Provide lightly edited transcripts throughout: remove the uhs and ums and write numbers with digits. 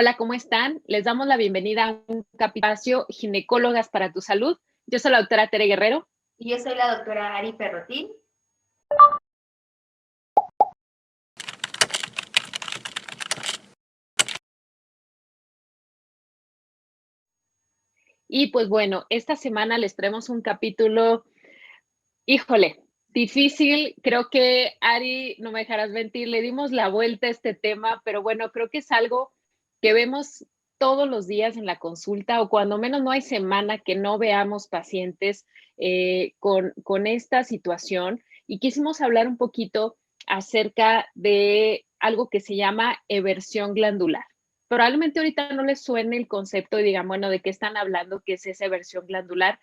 Hola, ¿cómo están? Les damos la bienvenida a un capítulo Ginecólogas para tu Salud. Yo soy la doctora Tere Guerrero. Y yo soy la doctora Ari Perrotín. Y pues bueno, esta semana les traemos un capítulo, híjole, difícil. Creo que Ari, no me dejarás mentir, le dimos la vuelta a este tema, pero bueno, creo que es algo que vemos todos los días en la consulta o cuando menos no hay semana que no veamos pacientes con esta situación. Y quisimos hablar un poquito acerca de algo que se llama eversión glandular. Probablemente ahorita no les suene el concepto y digan, bueno, ¿de qué están hablando? ¿Qué es esa eversión glandular?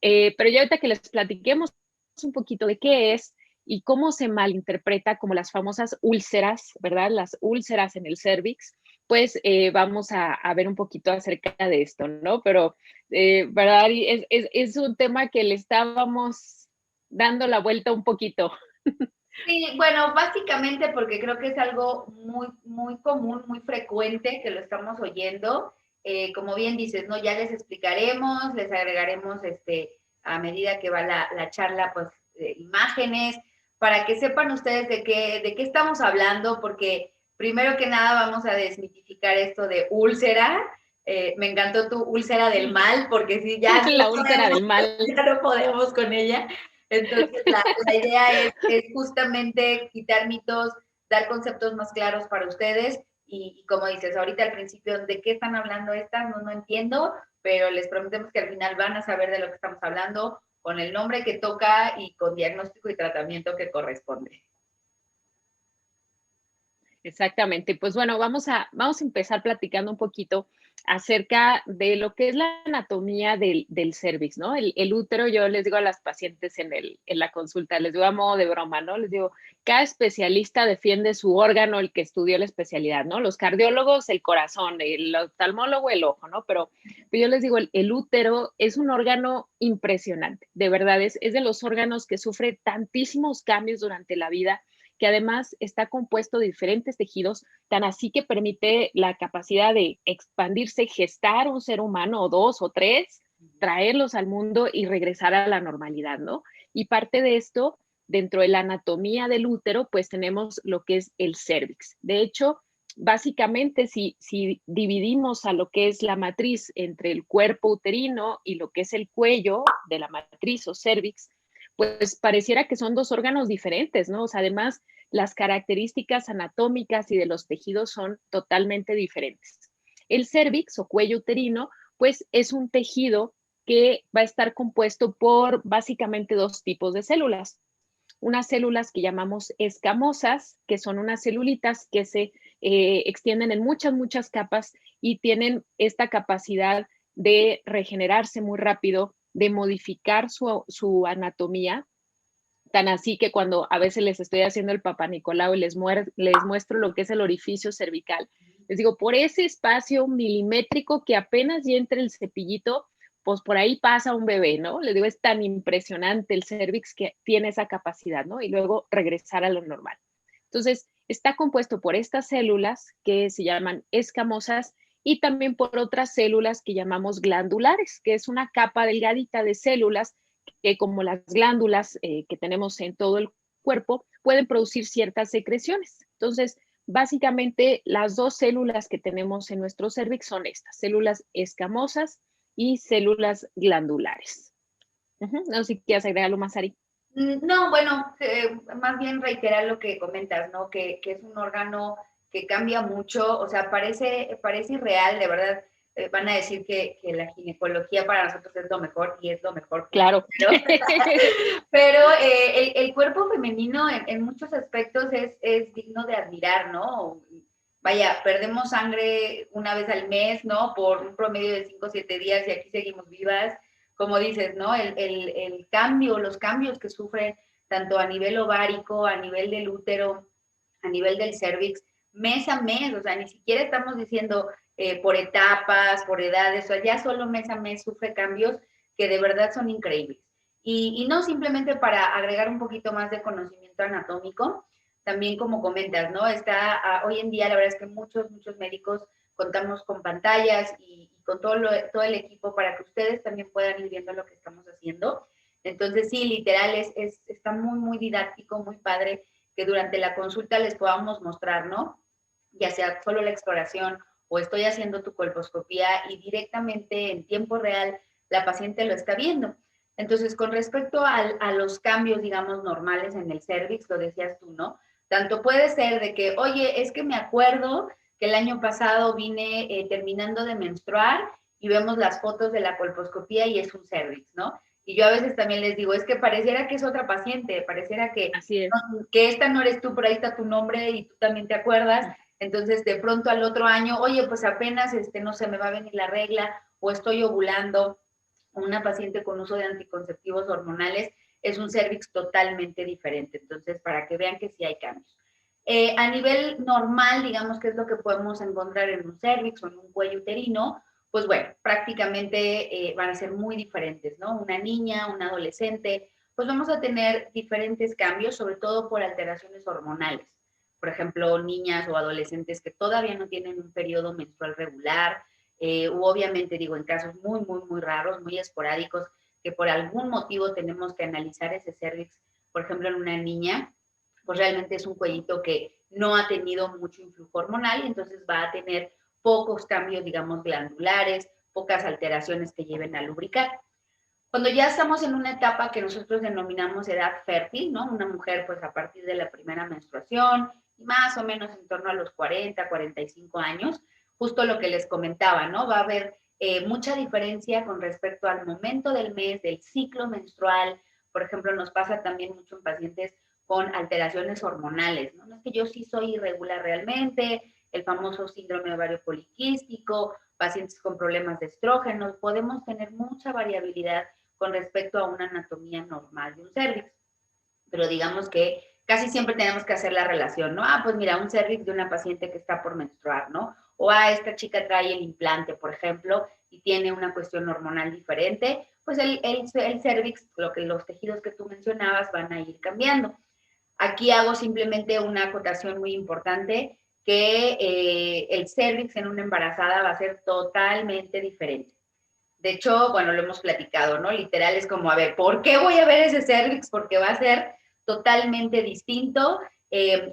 Pero ya ahorita que les platiquemos un poquito de qué es y cómo se malinterpreta como las famosas úlceras, ¿verdad? Las úlceras en el cervix, pues vamos a ver un poquito acerca de esto, ¿no? Pero, ¿verdad? Es un tema que le estábamos dando la vuelta un poquito. Sí, bueno, básicamente porque creo que es algo muy común, muy frecuente que lo estamos oyendo. Como bien dices, ¿no? Ya les explicaremos, les agregaremos a medida que va la charla, pues imágenes, para que sepan ustedes de qué estamos hablando, porque primero que nada vamos a desmitificar esto de úlcera. Me encantó tu úlcera del mal, porque sí, ya La úlcera del mal. ya no podemos con ella. Entonces, la idea es justamente quitar mitos, dar conceptos más claros para ustedes y como dices, ahorita al principio, ¿de qué están hablando estas? No entiendo, pero les prometemos que al final van a saber de lo que estamos hablando con el nombre que toca y con diagnóstico y tratamiento que corresponde. Exactamente. Pues bueno, vamos a empezar platicando un poquito acerca de lo que es la anatomía del cervix, ¿no? El útero, yo les digo a las pacientes en la consulta, les digo a modo de broma, ¿no? Les digo, cada especialista defiende su órgano, el que estudió la especialidad, ¿no? Los cardiólogos, el corazón, el oftalmólogo, el ojo, ¿no? Pero yo les digo, el útero es un órgano impresionante, de verdad, es de los órganos que sufre tantísimos cambios durante la vida que además está compuesto de diferentes tejidos, tan así que permite la capacidad de expandirse, gestar un ser humano o dos o tres, traerlos al mundo y regresar a la normalidad, ¿no? Y parte de esto, dentro de la anatomía del útero, pues tenemos lo que es el cervix. De hecho, básicamente, si dividimos a lo que es la matriz entre el cuerpo uterino y lo que es el cuello de la matriz o cervix, pues pareciera que son dos órganos diferentes, ¿no? O sea, además, las características anatómicas y de los tejidos son totalmente diferentes. El cervix o cuello uterino, pues es un tejido que va a estar compuesto por básicamente dos tipos de células. Unas células que llamamos escamosas, que son unas celulitas que se extienden en muchas capas y tienen esta capacidad de regenerarse muy rápido, de modificar su anatomía, tan así que cuando a veces les estoy haciendo el papá Nicolau y les muestro lo que es el orificio cervical, les digo, por ese espacio milimétrico que apenas ya entre el cepillito, pues por ahí pasa un bebé, ¿no? Les digo, es tan impresionante el cervix que tiene esa capacidad, ¿no? Y luego regresar a lo normal. Entonces, está compuesto por estas células que se llaman escamosas y también por otras células que llamamos glandulares, que es una capa delgadita de células que como las glándulas que tenemos en todo el cuerpo, pueden producir ciertas secreciones. Entonces, básicamente las dos células que tenemos en nuestro cervix son estas, células escamosas y células glandulares. No sé si quieres agregar algo más, Ari. No, bueno, más bien reiterar lo que comentas, ¿no? Que es un órgano que cambia mucho, o sea, parece irreal, de verdad. Van a decir que la ginecología para nosotros es lo mejor y es lo mejor. Claro. Pero el cuerpo femenino en muchos aspectos es digno de admirar, ¿no? Vaya, perdemos sangre una vez al mes, ¿no? Por un promedio de 5 o 7 días y aquí seguimos vivas. Como dices, ¿no? El cambio, los cambios que sufren tanto a nivel ovárico, a nivel del útero, a nivel del cervix, mes a mes, o sea, ni siquiera estamos diciendo por etapas, por edades, o sea, ya solo mes a mes sufre cambios que de verdad son increíbles. Y no simplemente para agregar un poquito más de conocimiento anatómico, también como comentas, ¿no? Está, hoy en día la verdad es que muchos médicos contamos con pantallas y con todo el equipo para que ustedes también puedan ir viendo lo que estamos haciendo. Entonces, sí, literal, está muy, muy didáctico, muy padre que durante la consulta les podamos mostrar, ¿no? Ya sea solo la exploración o estoy haciendo tu colposcopía y directamente en tiempo real la paciente lo está viendo. Entonces, con respecto a los cambios, digamos, normales en el cervix, lo decías tú, ¿no? Tanto puede ser de que, oye, es que me acuerdo que el año pasado vine terminando de menstruar y vemos las fotos de la colposcopía y es un cervix, ¿no? Y yo a veces también les digo, es que pareciera que es otra paciente, pareciera que, Así es. no, que esta no eres tú, por ahí está tu nombre y tú también te acuerdas. Entonces, de pronto al otro año, oye, pues apenas, no sé, me va a venir la regla o estoy ovulando. Una paciente con uso de anticonceptivos hormonales es un cervix totalmente diferente. Entonces, para que vean que sí hay cambios. A nivel normal, digamos, ¿qué es lo que podemos encontrar en un cervix o en un cuello uterino? Pues bueno, prácticamente van a ser muy diferentes, ¿no? Una niña, un adolescente, pues vamos a tener diferentes cambios, sobre todo por alteraciones hormonales. Por ejemplo, niñas o adolescentes que todavía no tienen un periodo menstrual regular, u obviamente, digo, en casos muy, muy, muy raros, muy esporádicos, que por algún motivo tenemos que analizar ese cervix, por ejemplo, en una niña, pues realmente es un cuellito que no ha tenido mucho influjo hormonal y entonces va a tener pocos cambios, digamos, glandulares, pocas alteraciones que lleven a lubricar. Cuando ya estamos en una etapa que nosotros denominamos edad fértil, ¿no? Una mujer, pues a partir de la primera menstruación, más o menos en torno a los 40, 45 años, justo lo que les comentaba, ¿no? Va a haber mucha diferencia con respecto al momento del mes, del ciclo menstrual. Por ejemplo, nos pasa también mucho en pacientes con alteraciones hormonales, ¿no? No es que yo sí soy irregular realmente, el famoso síndrome ovario poliquístico, pacientes con problemas de estrógenos, podemos tener mucha variabilidad con respecto a una anatomía normal de un cervix. Pero digamos que casi siempre tenemos que hacer la relación, ¿no? Ah, pues mira, un cervix de una paciente que está por menstruar, ¿no? O esta chica trae el implante, por ejemplo, y tiene una cuestión hormonal diferente, pues el cervix, los tejidos que tú mencionabas van a ir cambiando. Aquí hago simplemente una acotación muy importante, que el cervix en una embarazada va a ser totalmente diferente. De hecho, bueno, lo hemos platicado, ¿no? Literal es como, a ver, ¿por qué voy a ver ese cervix? Porque va a ser totalmente distinto.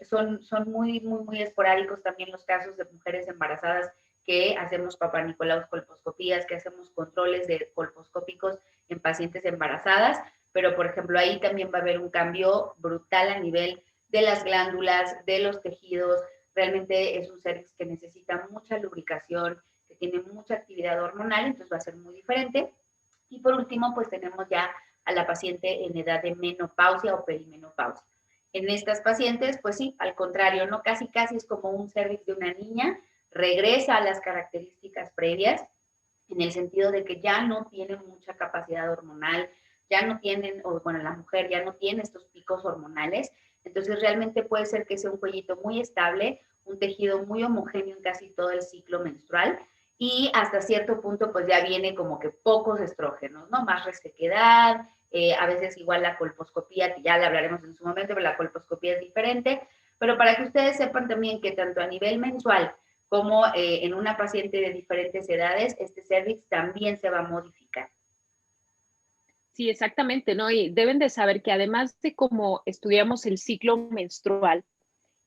Son muy, muy, muy esporádicos también los casos de mujeres embarazadas que hacemos papanicolau colposcopías, que hacemos controles de colposcópicos en pacientes embarazadas, pero por ejemplo ahí también va a haber un cambio brutal a nivel de las glándulas, de los tejidos. Realmente es un cervix que necesita mucha lubricación, que tiene mucha actividad hormonal, entonces va a ser muy diferente. Y por último, pues tenemos ya a la paciente en edad de menopausia o perimenopausia. En estas pacientes, pues sí, al contrario, no casi casi es como un cervix de una niña, regresa a las características previas, en el sentido de que ya no tienen mucha capacidad hormonal, ya no tienen, o bueno, la mujer ya no tiene estos picos hormonales, entonces realmente puede ser que sea un cuellito muy estable, un tejido muy homogéneo en casi todo el ciclo menstrual, y hasta cierto punto pues ya viene como que pocos estrógenos, ¿no? Más resequedad, a veces igual la colposcopía, que ya le hablaremos en su momento, pero la colposcopía es diferente, pero para que ustedes sepan también que tanto a nivel mensual como en una paciente de diferentes edades, este cervix también se va a modificar. Sí, exactamente, ¿no? Y deben de saber que además de cómo estudiamos el ciclo menstrual,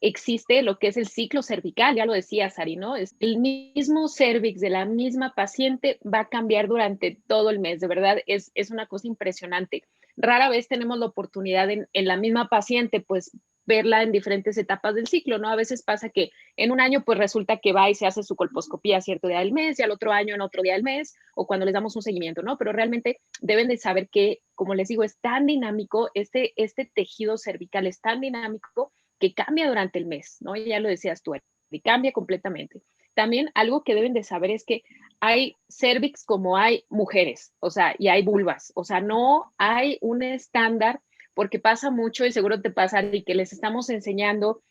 existe lo que es el ciclo cervical, ya lo decía Sari, ¿no? Es el mismo cervix de la misma paciente va a cambiar durante todo el mes, de verdad, es una cosa impresionante. Rara vez tenemos la oportunidad en la misma paciente, pues verla en diferentes etapas del ciclo, ¿no? A veces pasa que en un año pues resulta que va y se hace su colposcopía cierto día del mes y al otro año en otro día del mes o cuando les damos un seguimiento, ¿no? Pero realmente deben de saber que, como les digo, es tan dinámico, este tejido cervical es tan dinámico que cambia durante el mes, ¿no? Ya lo decías tú, y cambia completamente. También algo que deben de saber es que hay cervix como hay mujeres, o sea, y hay vulvas, o sea, no hay un estándar, porque pasa mucho y seguro te pasa y que les estamos enseñando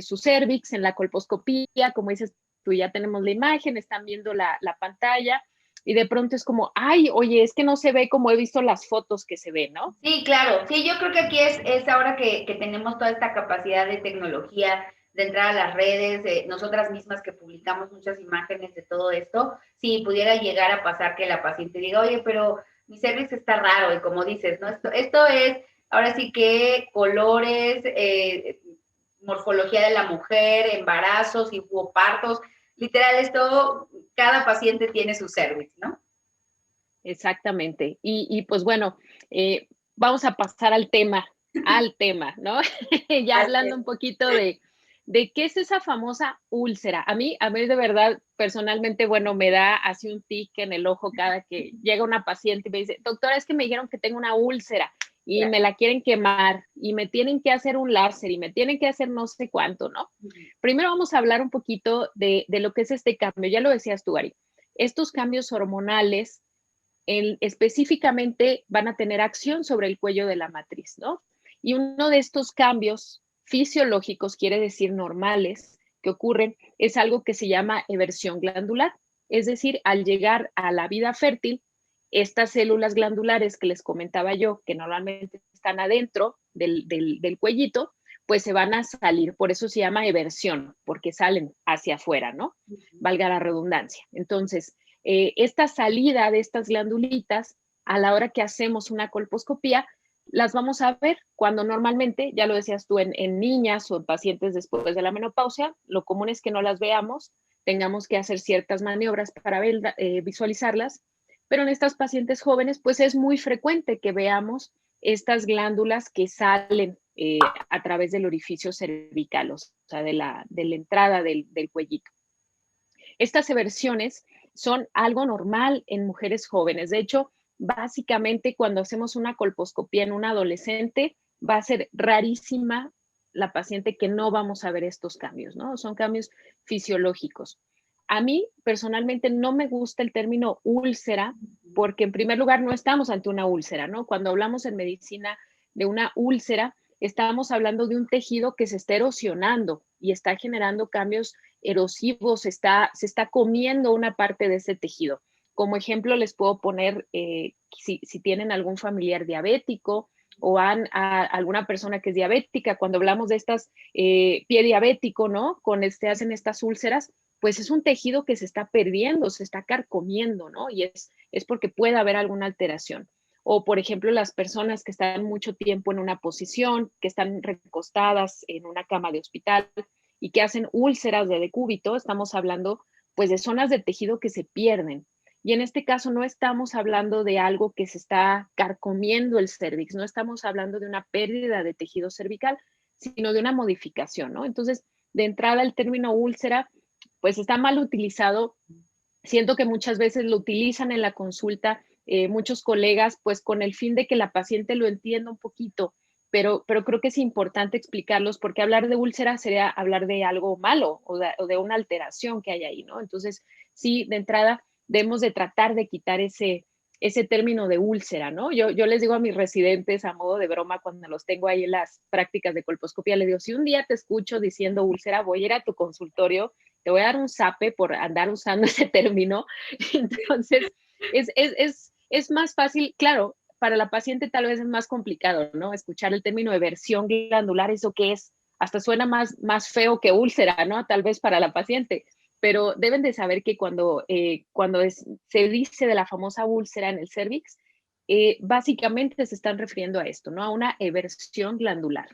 su cervix en la colposcopía, como dices tú, ya tenemos la imagen, están viendo la pantalla, y de pronto es como, ay, oye, es que no se ve como he visto las fotos que se ven, ¿no? Sí, claro. Sí, yo creo que aquí es ahora que tenemos toda esta capacidad de tecnología, de entrar a las redes, nosotras mismas que publicamos muchas imágenes de todo esto, si pudiera llegar a pasar que la paciente diga, oye, pero mi cervix está raro, y como dices, ¿no? Esto es, ahora sí que colores, morfología de la mujer, embarazos y hubo partos, literal, esto, cada paciente tiene su cervix, ¿no? Exactamente. Y pues bueno, vamos a pasar al tema, ¿no? Ya Así hablando es. un poquito de qué es esa famosa úlcera. A mí de verdad, personalmente, bueno, me da así un tic en el ojo cada que llega una paciente y me dice, doctora, es que me dijeron que tengo una úlcera y Claro. me la quieren quemar y me tienen que hacer un láser y me tienen que hacer no sé cuánto, ¿no? Primero vamos a hablar un poquito de lo que es este cambio. Ya lo decías tú, Gary. Estos cambios hormonales específicamente van a tener acción sobre el cuello de la matriz, ¿no? Y uno de estos cambios fisiológicos, quiere decir normales, que ocurren, es algo que se llama eversión glandular. Es decir, al llegar a la vida fértil, estas células glandulares que les comentaba yo, que normalmente están adentro del cuellito, pues se van a salir. Por eso se llama eversión, porque salen hacia afuera, ¿no? Valga la redundancia. Entonces, esta salida de estas glandulitas, a la hora que hacemos una colposcopía, las vamos a ver cuando normalmente, ya lo decías tú, en niñas o en pacientes después de la menopausia, lo común es que no las veamos, tengamos que hacer ciertas maniobras para visualizarlas, pero en estas pacientes jóvenes, pues es muy frecuente que veamos estas glándulas que salen a través del orificio cervical, o sea, de la entrada del cuellito. Estas eversiones son algo normal en mujeres jóvenes. De hecho, básicamente cuando hacemos una colposcopía en un adolescente, va a ser rarísima la paciente que no vamos a ver estos cambios, ¿no? Son cambios fisiológicos. A mí personalmente no me gusta el término úlcera porque en primer lugar no estamos ante una úlcera, ¿no? Cuando hablamos en medicina de una úlcera, estamos hablando de un tejido que se está erosionando y está generando cambios erosivos, se está comiendo una parte de ese tejido. Como ejemplo, les puedo poner, si tienen algún familiar diabético o alguna persona que es diabética, cuando hablamos de estas pie diabético, ¿no? Hacen estas úlceras, pues es un tejido que se está perdiendo, se está carcomiendo, ¿no? Y es porque puede haber alguna alteración. O, por ejemplo, las personas que están mucho tiempo en una posición, que están recostadas en una cama de hospital, y que hacen úlceras de decúbito, estamos hablando pues de zonas de tejido que se pierden. Y en este caso no estamos hablando de algo que se está carcomiendo el cervix, no estamos hablando de una pérdida de tejido cervical, sino de una modificación, ¿no? Entonces, de entrada el término úlcera pues está mal utilizado. Siento que muchas veces lo utilizan en la consulta muchos colegas, pues con el fin de que la paciente lo entienda un poquito, pero creo que es importante explicarlos porque hablar de úlcera sería hablar de algo malo o de una alteración que hay ahí, ¿no? Entonces, sí, de entrada debemos de tratar de quitar ese término de úlcera, ¿no? Yo les digo a mis residentes a modo de broma cuando los tengo ahí en las prácticas de colposcopía, les digo, si un día te escucho diciendo úlcera, voy a ir a tu consultorio, te voy a dar un zape por andar usando ese término. Entonces, es más fácil, claro, para la paciente tal vez es más complicado, ¿no? Escuchar el término eversión glandular, ¿eso qué es? Hasta suena más feo que úlcera, ¿no? Tal vez para la paciente, pero deben de saber que cuando se dice de la famosa úlcera en el cervix, básicamente se están refiriendo a esto, ¿no? A una eversión glandular.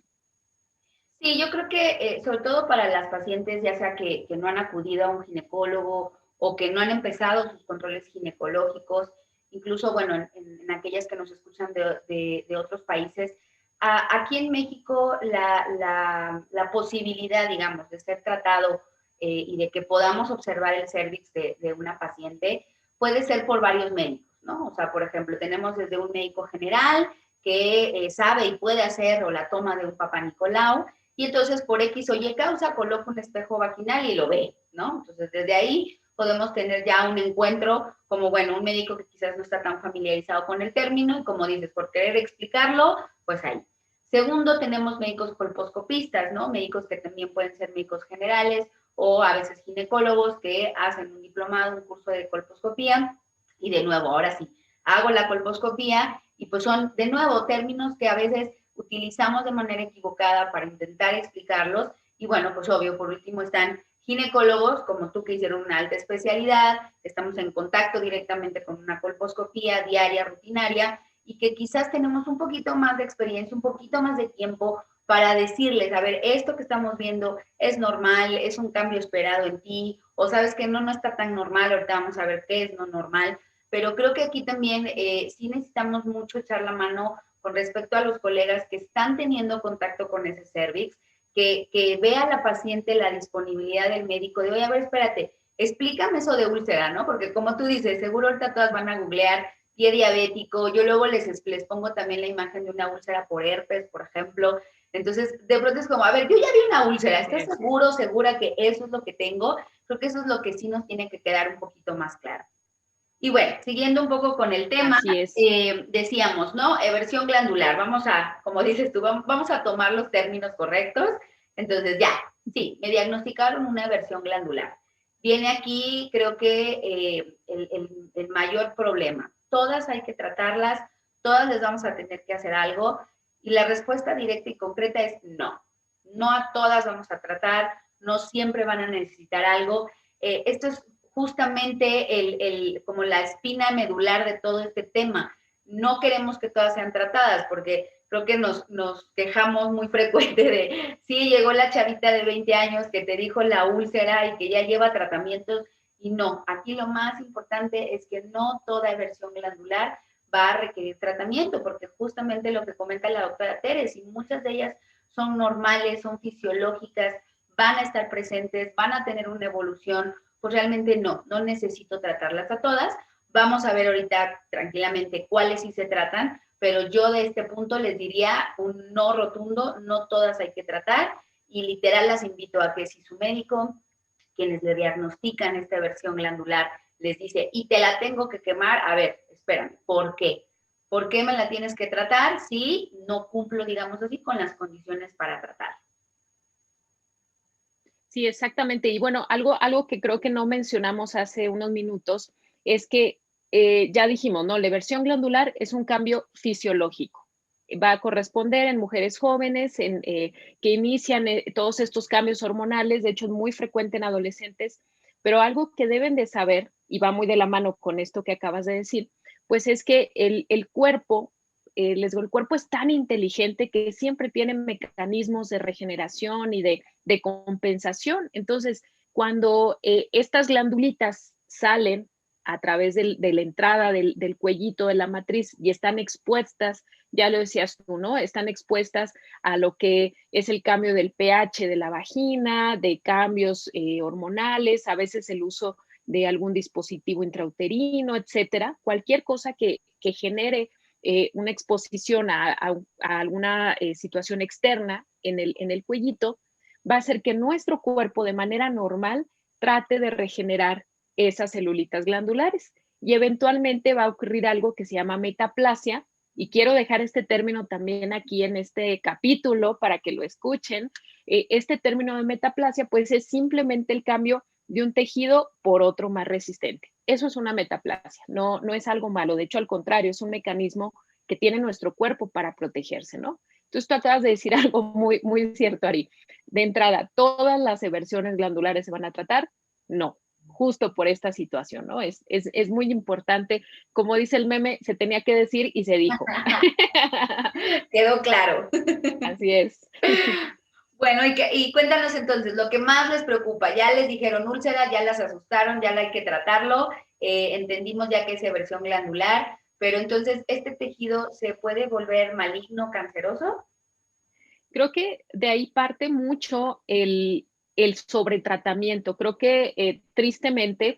Sí, yo creo que sobre todo para las pacientes, ya sea que no han acudido a un ginecólogo o que no han empezado sus controles ginecológicos, incluso, bueno, en aquellas que nos escuchan de otros países, aquí en México la posibilidad, digamos, de ser tratado y de que podamos observar el cervix de una paciente puede ser por varios médicos, ¿no? O sea, por ejemplo, tenemos desde un médico general que sabe y puede hacer o la toma de un Papá Nicolau, y entonces por X o Y causa coloca un espejo vaginal y lo ve, ¿no? Entonces desde ahí podemos tener ya un encuentro como, bueno, un médico que quizás no está tan familiarizado con el término y como dices, por querer explicarlo, pues ahí. Segundo, tenemos médicos colposcopistas, ¿no? Médicos que también pueden ser médicos generales o a veces ginecólogos que hacen un diplomado, un curso de colposcopía y de nuevo, ahora sí, hago la colposcopía y pues son de nuevo términos que a veces utilizamos de manera equivocada para intentar explicarlos Y bueno, pues obvio, por último están ginecólogos, como tú, que hicieron una alta especialidad, estamos en contacto directamente con una colposcopía diaria, rutinaria, y que quizás tenemos un poquito más de experiencia, un poquito más de tiempo para decirles, a ver, esto que estamos viendo es normal, es un cambio esperado en ti, o sabes que no, no está tan normal, ahorita vamos a ver qué es no normal, pero creo que aquí también sí necesitamos mucho echar la mano con respecto a los colegas que están teniendo contacto con ese cervix, que vea la paciente la disponibilidad del médico de, oye, a ver, espérate, explícame eso de úlcera, ¿no? Porque como tú dices, seguro ahorita todas van a googlear pie diabético, yo luego les pongo también la imagen de una úlcera por herpes, por ejemplo. Entonces, de pronto es como, a ver, yo ya vi una úlcera, ¿estás seguro, segura que eso es lo que tengo? Creo que eso es lo que sí nos tiene que quedar un poquito más claro. Y bueno, siguiendo un poco con el tema, Así es. decíamos, ¿no? Eversión glandular. Vamos a, como dices tú, vamos a tomar los términos correctos. Entonces, ya, sí, me diagnosticaron una eversión glandular. Viene aquí, creo que el mayor problema. Todas hay que tratarlas, todas les vamos a tener que hacer algo. Y la respuesta directa y concreta es no. No a todas vamos a tratar, no siempre van a necesitar algo. Esto es justamente como la espina medular de todo este tema. No queremos que todas sean tratadas porque creo que nos quejamos muy frecuente de, sí, llegó la chavita de 20 años que te dijo la úlcera y que ya lleva tratamientos, y no, aquí lo más importante es que no toda eversión glandular va a requerir tratamiento, porque justamente lo que comenta la doctora Teres, y muchas de ellas son normales, son fisiológicas, van a estar presentes, van a tener una evolución, pues realmente no necesito tratarlas a todas. Vamos a ver ahorita tranquilamente cuáles sí se tratan, pero yo de este punto les diría un no rotundo, no todas hay que tratar, y literal las invito a que si su médico, quienes le diagnostican esta versión glandular, les dice, y te la tengo que quemar, a ver, espérame, ¿por qué? ¿Por qué me la tienes que tratar si no cumplo, digamos así, con las condiciones para tratar? Sí, exactamente. Y bueno, algo que creo que no mencionamos hace unos minutos es que ya dijimos, ¿no? La versión glandular es un cambio fisiológico. Va a corresponder en mujeres jóvenes que inician todos estos cambios hormonales. De hecho, es muy frecuente en adolescentes. Pero algo que deben de saber, y va muy de la mano con esto que acabas de decir, pues es que el cuerpo les digo, el cuerpo es tan inteligente que siempre tiene mecanismos de regeneración y de compensación. Entonces, cuando estas glandulitas salen a través de la entrada del cuellito de la matriz y están expuestas, ya lo decías tú, ¿no? Están expuestas a lo que es el cambio del pH de la vagina, de cambios hormonales, a veces el uso de algún dispositivo intrauterino, etcétera. Cualquier cosa que genere una exposición a alguna situación externa en el cuellito, va a hacer que nuestro cuerpo de manera normal trate de regenerar esas celulitas glandulares y eventualmente va a ocurrir algo que se llama metaplasia. Y quiero dejar este término también aquí en este capítulo para que lo escuchen. Este término de metaplasia pues es simplemente el cambio de un tejido por otro más resistente. Eso es una metaplasia, no es algo malo, de hecho al contrario, es un mecanismo que tiene nuestro cuerpo para protegerse, ¿no? Entonces tú acabas de decir algo muy cierto, Ari. De entrada, ¿todas las eversiones glandulares se van a tratar? No, justo por esta situación, ¿no? Es muy importante, como dice el meme, se tenía que decir y se dijo. Quedó claro. Así es. Bueno, y cuéntanos entonces, lo que más les preocupa, ya les dijeron úlcera, ya las asustaron, ya la hay que tratarlo, entendimos ya que es versión glandular, pero entonces, ¿este tejido se puede volver maligno, canceroso? Creo que de ahí parte mucho el sobretratamiento. Creo que tristemente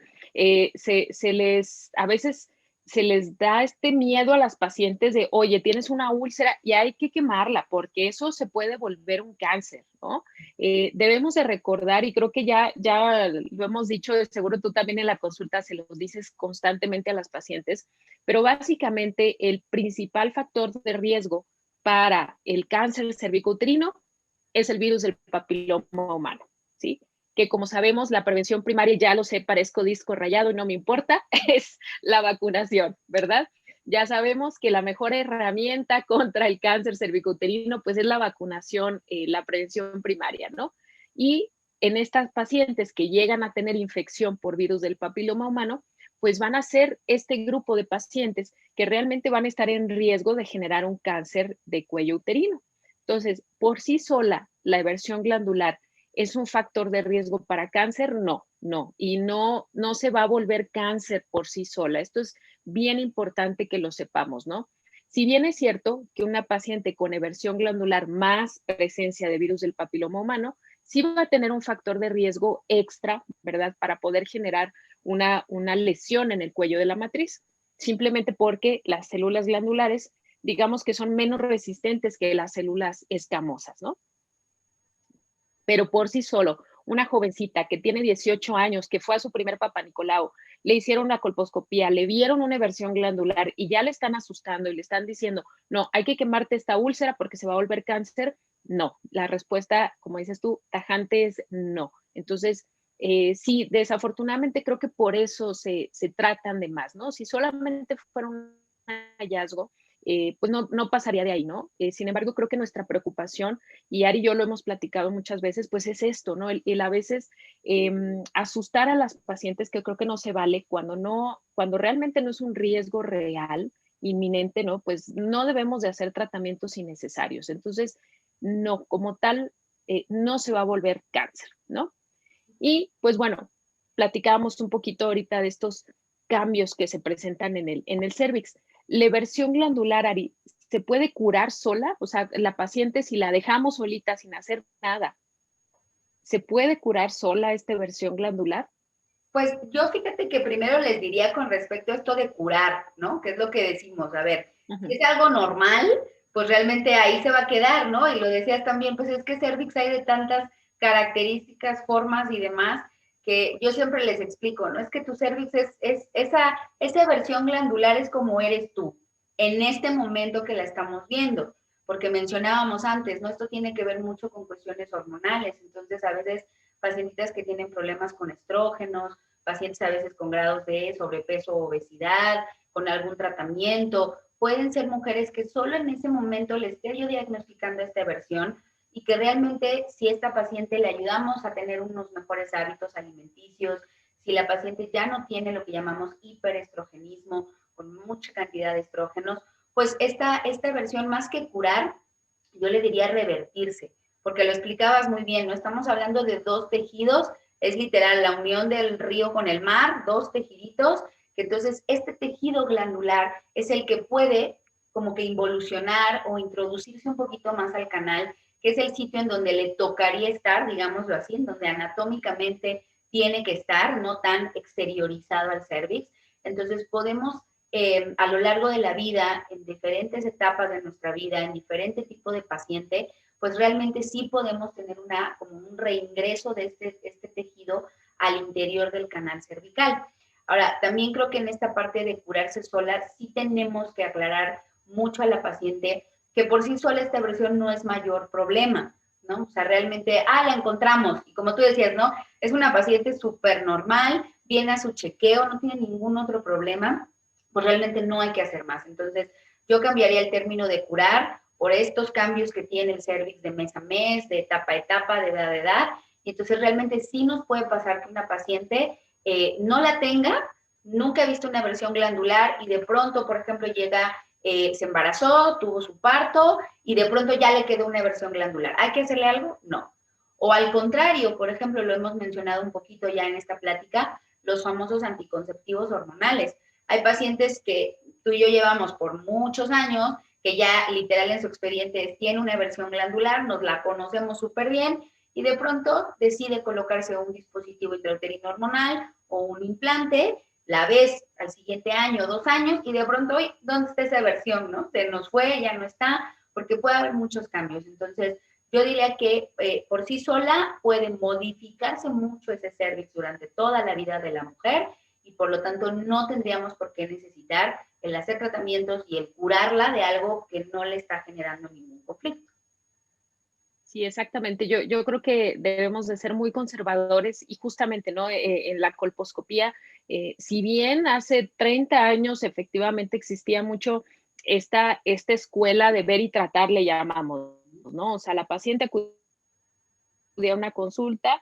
a veces se les da este miedo a las pacientes de, oye, tienes una úlcera y hay que quemarla porque eso se puede volver un cáncer, ¿no? Debemos de recordar, y creo que ya lo hemos dicho, seguro tú también en la consulta se los dices constantemente a las pacientes, pero básicamente el principal factor de riesgo para el cáncer cervicouterino es el virus del papiloma humano, ¿sí? Que como sabemos, la prevención primaria, ya lo sé, parezco disco rayado y no me importa, es la vacunación, ¿verdad? Ya sabemos que la mejor herramienta contra el cáncer cervicouterino, pues es la vacunación, la prevención primaria, ¿no? Y en estas pacientes que llegan a tener infección por virus del papiloma humano, pues van a ser este grupo de pacientes que realmente van a estar en riesgo de generar un cáncer de cuello uterino. Entonces, por sí sola, la eversión glandular es un factor de riesgo para cáncer, no, no, y no se va a volver cáncer por sí sola. Esto es bien importante que lo sepamos, ¿no? Si bien es cierto que una paciente con eversión glandular más presencia de virus del papiloma humano, sí va a tener un factor de riesgo extra, ¿verdad? Para poder generar una lesión en el cuello de la matriz, simplemente porque las células glandulares, digamos que son menos resistentes que las células escamosas, ¿no? Pero por sí solo, una jovencita que tiene 18 años, que fue a su primer Papá Nicolau, le hicieron una colposcopía, le vieron una eversión glandular y ya le están asustando y le están diciendo, no, hay que quemarte esta úlcera porque se va a volver cáncer. No, la respuesta, como dices tú, tajante es no. Entonces, sí, desafortunadamente creo que por eso se tratan de más, ¿no? Si solamente fuera un hallazgo, pues no pasaría de ahí, ¿no? Sin embargo, creo que nuestra preocupación, y Ari y yo lo hemos platicado muchas veces, pues es esto, ¿no? El a veces asustar a las pacientes, que creo que no se vale cuando no, cuando realmente no es un riesgo real, inminente, ¿no? Pues no debemos de hacer tratamientos innecesarios. Entonces, no, como tal, no se va a volver cáncer, ¿no? Y pues bueno, platicábamos un poquito ahorita de estos cambios que se presentan en el cervix. La versión glandular, Ari, ¿se puede curar sola? O sea, la paciente, si la dejamos solita sin hacer nada, ¿se puede curar sola esta versión glandular? Pues yo fíjate que primero les diría con respecto a esto de curar, ¿no? Que es lo que decimos, a ver, si Ujú. es algo normal, pues realmente ahí se va a quedar, ¿no? Y lo decías también, pues es que cervix hay de tantas características, formas y demás, que yo siempre les explico, ¿no? Es que tu cervix es esa versión glandular es como eres tú, en este momento que la estamos viendo, porque mencionábamos antes, ¿no? Esto tiene que ver mucho con cuestiones hormonales, entonces a veces pacientitas que tienen problemas con estrógenos, pacientes a veces con grados de sobrepeso o obesidad, con algún tratamiento. Pueden ser mujeres que solo en ese momento le esté yo diagnosticando esta versión y que realmente si esta paciente le ayudamos a tener unos mejores hábitos alimenticios, si la paciente ya no tiene lo que llamamos hiperestrogenismo, con mucha cantidad de estrógenos, pues esta versión más que curar, yo le diría revertirse, porque lo explicabas muy bien, no estamos hablando de dos tejidos, es literal la unión del río con el mar, dos tejiditos, que entonces este tejido glandular es el que puede como que involucionar o introducirse un poquito más al canal, que es el sitio en donde le tocaría estar, digámoslo así, en donde anatómicamente tiene que estar, no tan exteriorizado al cervix. Entonces podemos a lo largo de la vida, en diferentes etapas de nuestra vida, en diferente tipo de paciente, pues realmente sí podemos tener como un reingreso de este tejido al interior del canal cervical. Ahora, también creo que en esta parte de curarse sola, sí tenemos que aclarar mucho a la paciente que por sí sola esta versión no es mayor problema, ¿no? O sea, realmente, la encontramos, y como tú decías, ¿no? Es una paciente súper normal, viene a su chequeo, no tiene ningún otro problema, pues realmente no hay que hacer más. Entonces, yo cambiaría el término de curar por estos cambios que tiene el cervix de mes a mes, de etapa a etapa, de edad a edad. Y entonces realmente sí nos puede pasar que una paciente no la tenga, nunca ha visto una versión glandular y de pronto, por ejemplo, llega, se embarazó, tuvo su parto y de pronto ya le quedó una versión glandular. ¿Hay que hacerle algo? No. O al contrario, por ejemplo, lo hemos mencionado un poquito ya en esta plática, los famosos anticonceptivos hormonales. Hay pacientes que tú y yo llevamos por muchos años, que ya literal en su expediente tiene una versión glandular, nos la conocemos súper bien y de pronto decide colocarse un dispositivo intrauterino hormonal o un implante, la ves al siguiente año, 2 años y de pronto, ¿dónde está esa versión? ¿No? Se nos fue, ya no está, porque puede haber muchos cambios. Entonces, yo diría que por sí sola puede modificarse mucho ese cervix durante toda la vida de la mujer y por lo tanto no tendríamos por qué necesitar el hacer tratamientos y el curarla de algo que no le está generando ningún conflicto. Sí, exactamente. Yo creo que debemos de ser muy conservadores y justamente, ¿no? En la colposcopía, si bien hace 30 años efectivamente existía mucho esta escuela de ver y tratar, le llamamos, ¿no? O sea, la paciente acudía a una consulta,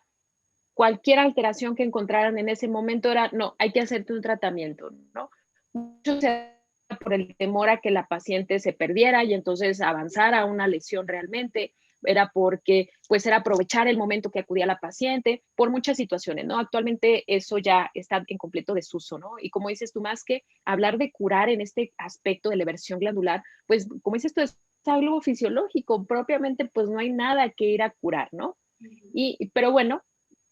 cualquier alteración que encontraran en ese momento era, no, hay que hacerte un tratamiento, ¿no? Mucho se hacía por el temor a que la paciente se perdiera y entonces avanzara a una lesión realmente, era porque pues era aprovechar el momento que acudía la paciente, por muchas situaciones, ¿no? Actualmente eso ya está en completo desuso, ¿no? Y como dices tú, más que hablar de curar en este aspecto de la erosión glandular, pues como dices tú, es algo fisiológico, propiamente pues no hay nada que ir a curar, ¿no? Pero bueno,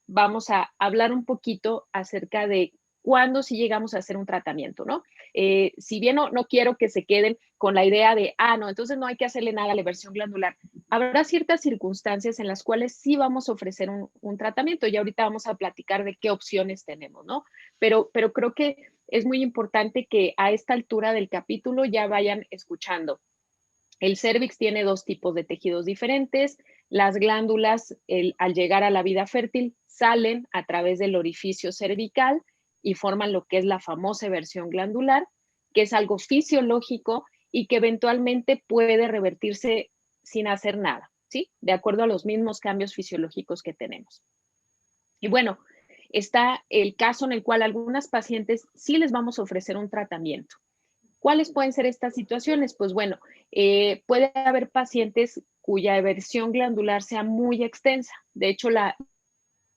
vamos a hablar un poquito acerca de cuándo sí llegamos a hacer un tratamiento, ¿no? Si bien no quiero que se queden con la idea de, no, entonces no hay que hacerle nada a la erosión glandular. Habrá ciertas circunstancias en las cuales sí vamos a ofrecer un tratamiento y ahorita vamos a platicar de qué opciones tenemos, ¿no? Pero creo que es muy importante que a esta altura del capítulo ya vayan escuchando. El cérvix tiene dos tipos de tejidos diferentes. Las glándulas, al llegar a la vida fértil, salen a través del orificio cervical y forman lo que es la famosa eversión glandular, que es algo fisiológico y que eventualmente puede revertirse sin hacer nada, ¿sí? De acuerdo a los mismos cambios fisiológicos que tenemos. Y bueno, está el caso en el cual a algunas pacientes sí les vamos a ofrecer un tratamiento. ¿Cuáles pueden ser estas situaciones? Pues bueno, puede haber pacientes cuya eversión glandular sea muy extensa. De hecho, la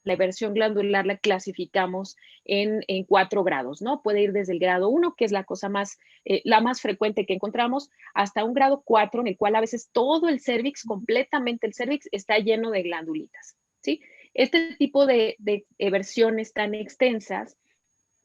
eversión glandular la clasificamos en 4 grados, ¿no? Puede ir desde el grado 1, que es la cosa más, la más frecuente que encontramos, hasta un grado 4, en el cual a veces todo el cérvix, completamente el cérvix, está lleno de glandulitas, ¿sí? Este tipo de eversiones tan extensas,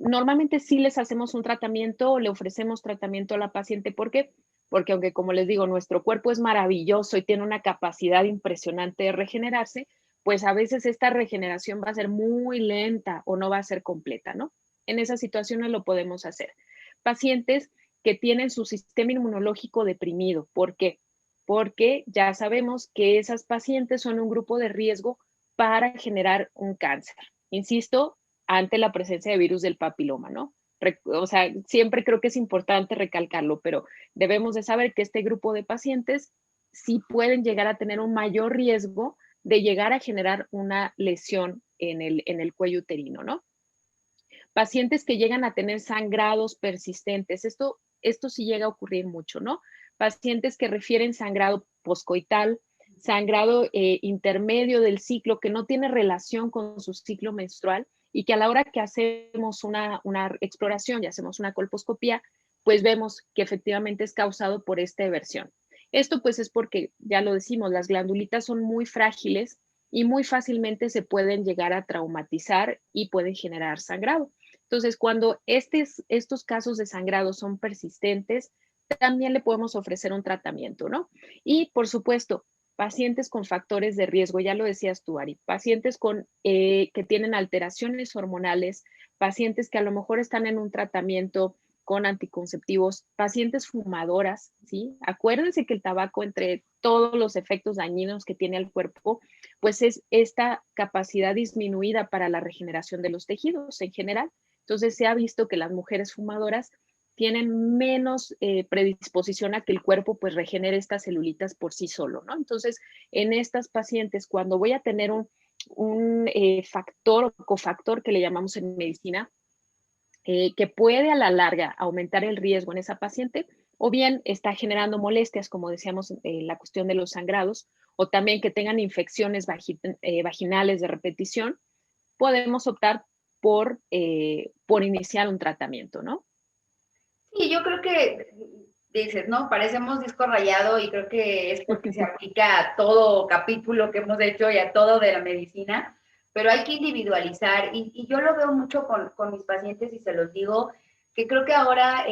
normalmente sí les hacemos un tratamiento o le ofrecemos tratamiento a la paciente. ¿Por qué? Porque aunque, como les digo, nuestro cuerpo es maravilloso y tiene una capacidad impresionante de regenerarse, pues a veces esta regeneración va a ser muy lenta o no va a ser completa, ¿no? En esas situaciones lo podemos hacer. Pacientes que tienen su sistema inmunológico deprimido. ¿Por qué? Porque ya sabemos que esas pacientes son un grupo de riesgo para generar un cáncer. Insisto, ante la presencia de virus del papiloma, ¿no? O sea, siempre creo que es importante recalcarlo, pero debemos de saber que este grupo de pacientes sí pueden llegar a tener un mayor riesgo de llegar a generar una lesión en el cuello uterino, ¿no? Pacientes que llegan a tener sangrados persistentes, esto sí llega a ocurrir mucho, ¿no? Pacientes que refieren sangrado poscoital, sangrado intermedio del ciclo que no tiene relación con su ciclo menstrual y que a la hora que hacemos una exploración y hacemos una colposcopía, pues vemos que efectivamente es causado por esta eversión. Esto pues es porque, ya lo decimos, las glandulitas son muy frágiles y muy fácilmente se pueden llegar a traumatizar y pueden generar sangrado. Entonces, cuando estos casos de sangrado son persistentes, también le podemos ofrecer un tratamiento, ¿no? Y, por supuesto, pacientes con factores de riesgo, ya lo decías tú, Ari, pacientes que tienen alteraciones hormonales, pacientes que a lo mejor están en un tratamiento con anticonceptivos, pacientes fumadoras, ¿sí? Acuérdense que el tabaco, entre todos los efectos dañinos que tiene al cuerpo, pues es esta capacidad disminuida para la regeneración de los tejidos en general. Entonces se ha visto que las mujeres fumadoras tienen menos predisposición a que el cuerpo pues regenere estas celulitas por sí solo, ¿no? Entonces, en estas pacientes, cuando voy a tener un factor o cofactor que le llamamos en medicina, que puede a la larga aumentar el riesgo en esa paciente, o bien está generando molestias, como decíamos, la cuestión de los sangrados, o también que tengan infecciones vaginales de repetición, podemos optar por iniciar un tratamiento, ¿no? Sí, yo creo que dices, ¿no? Parecemos disco rayado y creo que es porque se aplica a todo capítulo que hemos hecho y a todo de la medicina, pero hay que individualizar y yo lo veo mucho con mis pacientes y se los digo, que creo que ahora,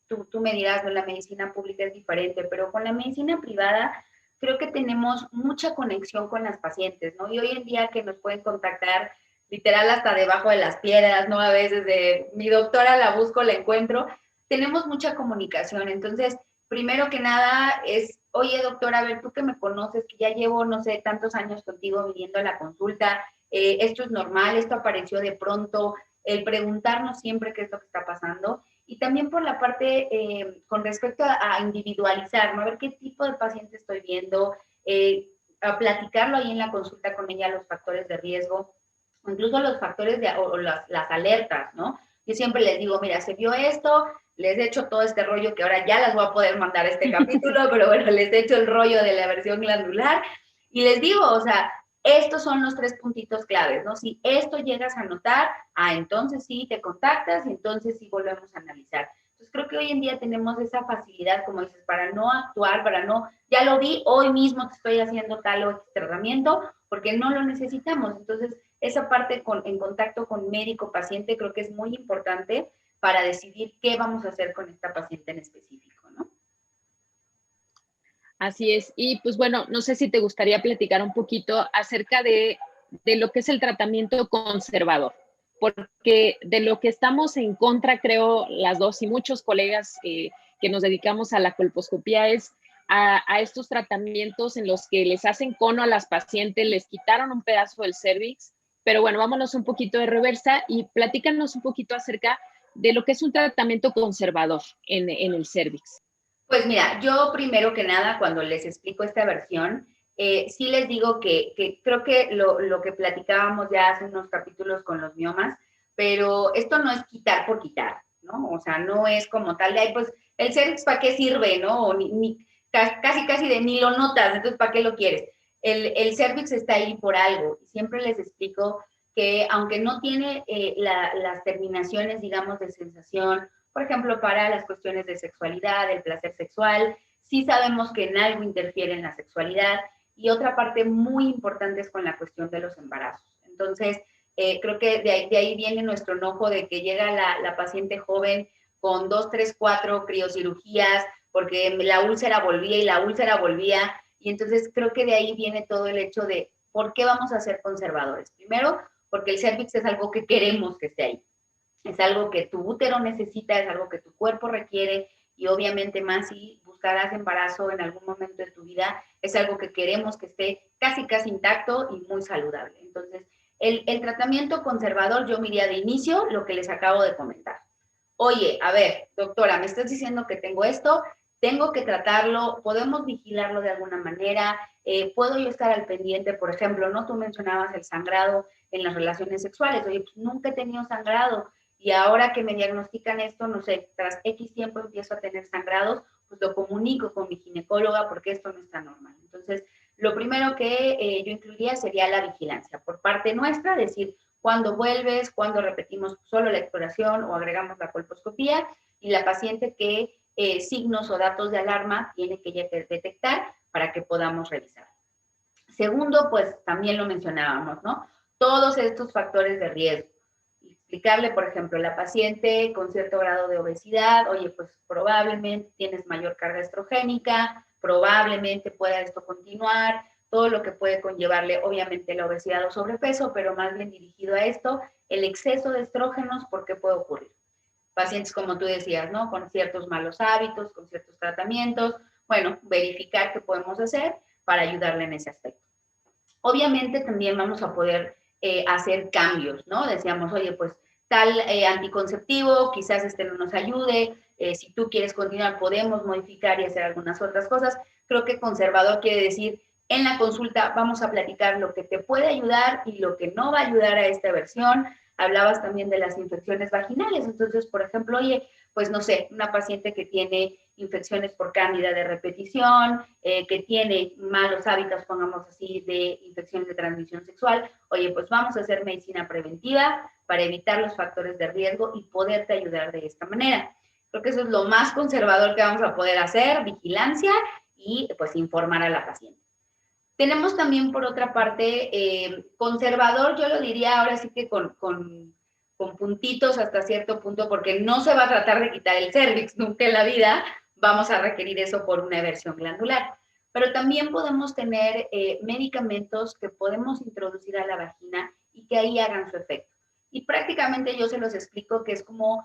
tú me dirás, ¿no? La medicina pública es diferente, pero con la medicina privada creo que tenemos mucha conexión con las pacientes, ¿no? Y hoy en día que nos pueden contactar literal hasta debajo de las piedras, ¿no? A veces de mi doctora la busco, la encuentro, tenemos mucha comunicación. Entonces, primero que nada es, oye doctora, a ver, tú que me conoces, que ya llevo, no sé, tantos años contigo viniendo a la consulta, esto es normal, esto apareció de pronto, el preguntarnos siempre qué es lo que está pasando. Y también por la parte con respecto a individualizar, ¿no? A ver qué tipo de paciente estoy viendo, a platicarlo ahí en la consulta con ella, los factores de riesgo, o incluso los factores o las alertas, ¿no? Yo siempre les digo, mira, se vio esto, les he hecho todo este rollo que ahora ya las voy a poder mandar este capítulo, pero bueno, les he hecho el rollo de la aversión glandular y les digo, o sea, estos son los 3 puntitos claves, ¿no? Si esto llegas a notar, entonces sí te contactas y entonces sí volvemos a analizar. Entonces creo que hoy en día tenemos esa facilidad, como dices, para no actuar, para no, ya lo vi, hoy mismo te estoy haciendo tal o este tratamiento, porque no lo necesitamos. Entonces, esa parte en contacto con médico-paciente creo que es muy importante para decidir qué vamos a hacer con esta paciente en específico, ¿no? Así es. Y pues bueno, no sé si te gustaría platicar un poquito acerca de lo que es el tratamiento conservador, porque de lo que estamos en contra, creo, las dos y muchos colegas que nos dedicamos a la colposcopía es a estos tratamientos en los que les hacen cono a las pacientes, les quitaron un pedazo del cervix, pero bueno, vámonos un poquito de reversa y platícanos un poquito acerca de lo que es un tratamiento conservador en el cervix. Pues mira, yo primero que nada, cuando les explico esta versión, sí les digo que creo que lo que platicábamos ya hace unos capítulos con los miomas, pero esto no es quitar por quitar, ¿no? O sea, no es como tal de, ay, pues el cervix, ¿para qué sirve, no? O casi de ni lo notas, entonces, ¿para qué lo quieres? El cervix está ahí por algo. Siempre les explico que aunque no tiene las terminaciones, digamos, de sensación, por ejemplo, para las cuestiones de sexualidad, el placer sexual, sí sabemos que en algo interfiere en la sexualidad y otra parte muy importante es con la cuestión de los embarazos. Entonces, creo que de ahí viene nuestro enojo de que llega la paciente joven con 2, 3, 4 criocirugías porque la úlcera volvía y la úlcera volvía y entonces creo que de ahí viene todo el hecho de por qué vamos a ser conservadores. Primero, porque el cervix es algo que queremos que esté ahí. Es algo que tu útero necesita, es algo que tu cuerpo requiere y obviamente más si buscarás embarazo en algún momento de tu vida, es algo que queremos que esté casi intacto y muy saludable. Entonces, el tratamiento conservador yo miraría de inicio lo que les acabo de comentar. Oye, a ver, doctora, me estás diciendo que tengo esto, tengo que tratarlo, podemos vigilarlo de alguna manera, puedo yo estar al pendiente, por ejemplo, ¿no? Tú mencionabas el sangrado en las relaciones sexuales, oye, pues nunca he tenido sangrado, y ahora que me diagnostican esto, no sé, tras X tiempo empiezo a tener sangrados, pues lo comunico con mi ginecóloga porque esto no está normal. Entonces, lo primero que yo incluiría sería la vigilancia por parte nuestra, decir, cuándo vuelves, cuándo repetimos solo la exploración o agregamos la colposcopía y la paciente qué signos o datos de alarma tiene que detectar para que podamos revisar. Segundo, pues también lo mencionábamos, ¿no? Todos estos factores de riesgo explicarle, por ejemplo, la paciente con cierto grado de obesidad, oye, pues probablemente tienes mayor carga estrogénica, probablemente pueda esto continuar, todo lo que puede conllevarle, obviamente, la obesidad o sobrepeso, pero más bien dirigido a esto, el exceso de estrógenos, ¿por qué puede ocurrir? Pacientes, como tú decías, ¿no? Con ciertos malos hábitos, con ciertos tratamientos, bueno, verificar qué podemos hacer para ayudarle en ese aspecto. Obviamente también vamos a poder hacer cambios, ¿no? Decíamos, oye, pues tal anticonceptivo, quizás este no nos ayude, si tú quieres continuar podemos modificar y hacer algunas otras cosas. Creo que conservador quiere decir, en la consulta vamos a platicar lo que te puede ayudar y lo que no va a ayudar a esta versión. Hablabas también de las infecciones vaginales, entonces, por ejemplo, oye, pues no sé, una paciente que tiene infecciones por cándida de repetición, que tiene malos hábitos, pongamos así, de infecciones de transmisión sexual, oye, pues vamos a hacer medicina preventiva para evitar los factores de riesgo y poderte ayudar de esta manera. Creo que eso es lo más conservador que vamos a poder hacer, vigilancia y pues informar a la paciente. Tenemos también, por otra parte, conservador, yo lo diría ahora sí que con puntitos hasta cierto punto, porque no se va a tratar de quitar el cervix nunca en la vida, vamos a requerir eso por una eversión glandular. Pero también podemos tener medicamentos que podemos introducir a la vagina y que ahí hagan su efecto. Y prácticamente yo se los explico que es como